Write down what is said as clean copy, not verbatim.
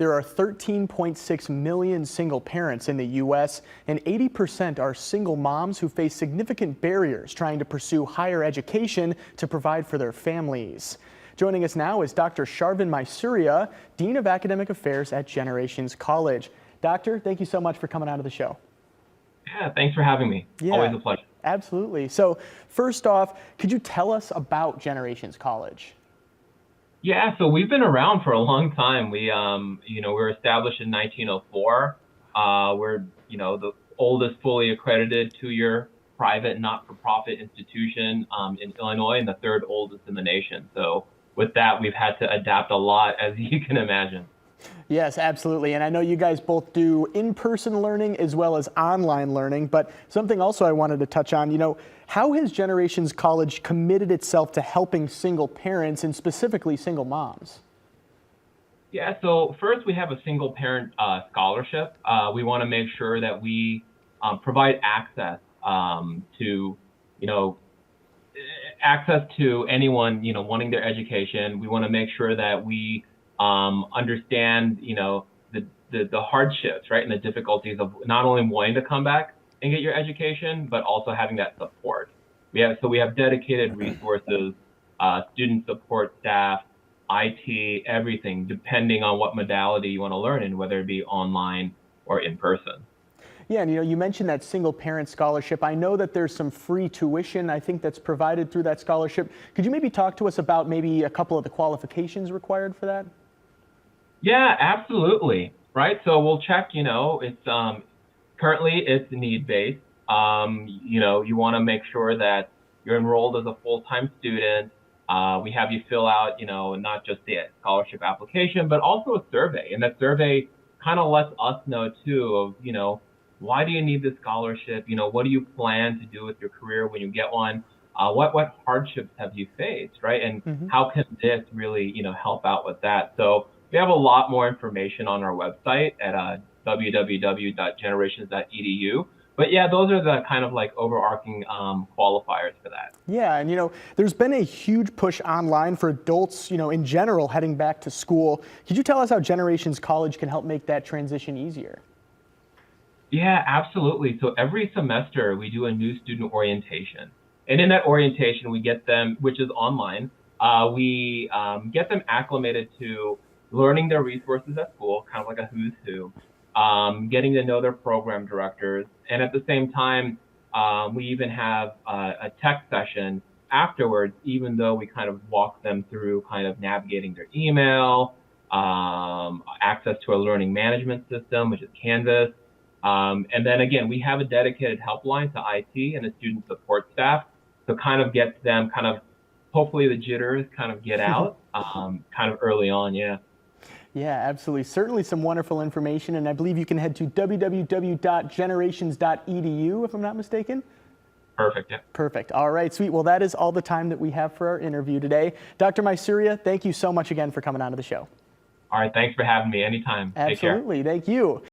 There are 13.6 million single parents in the U.S., and 80% are single moms who face significant barriers trying to pursue higher education to provide for their families. Joining us now is Dr. Sharvin Mysuria, Dean of Academic Affairs at Generations College. Doctor, thank you so much for coming on to the show. Yeah, thanks for having me. Yeah, always a pleasure. Absolutely. So first off, could you tell us about Generations College? Yeah, so we've been around for a long time. We were established in 1904. We're, the oldest fully accredited two-year private not-for-profit institution in Illinois and the third oldest in the nation. So with that, we've had to adapt a lot, as you can imagine. Yes, absolutely. And I know you guys both do in-person learning as well as online learning, but something also I wanted to touch on, how has Generations College committed itself to helping single parents and specifically single moms? Yeah, so first we have a single parent scholarship. We want to make sure that we provide access to, access to anyone, wanting their education. We want to make sure that we understand, the hardships, right, and the difficulties of not only wanting to come back and get your education, but also having that support. We have dedicated resources, student support staff, IT, everything, depending on what modality you want to learn in, whether it be online or in person. Yeah, and you mentioned that single parent scholarship. I know that there's some free tuition, I think, that's provided through that scholarship. Could you maybe talk to us about maybe a couple of the qualifications required for that? Yeah, absolutely. Right. So we'll check, it's currently it's need-based. You want to make sure that you're enrolled as a full-time student. We have you fill out, not just the scholarship application, but also a survey. And that survey kind of lets us know too of, why do you need this scholarship? What do you plan to do with your career when you get one? What hardships have you faced, right? And how can this really, help out with that? So we have a lot more information on our website at www.generations.edu. But yeah, those are the kind of like overarching qualifiers for that. Yeah, and there's been a huge push online for adults, in general, heading back to school. Could you tell us how Generations College can help make that transition easier? Yeah, absolutely. So every semester we do a new student orientation. And in that orientation, we get them, which is online, we get them acclimated to learning their resources at school, kind of like a who's who, getting to know their program directors. And at the same time, we even have a tech session afterwards, even though we kind of walk them through kind of navigating their email, access to a learning management system, which is Canvas. And then again, we have a dedicated helpline to IT and the student support staff to kind of get them hopefully the jitters kind of get out kind of early on, yeah. Yeah, absolutely. Certainly some wonderful information, and I believe you can head to www.generations.edu if I'm not mistaken. Perfect, yeah. Perfect. All right, sweet. Well, that is all the time that we have for our interview today. Dr. Mysuria, thank you so much again for coming on to the show. All right, thanks for having me anytime. Absolutely. Take care. Thank you.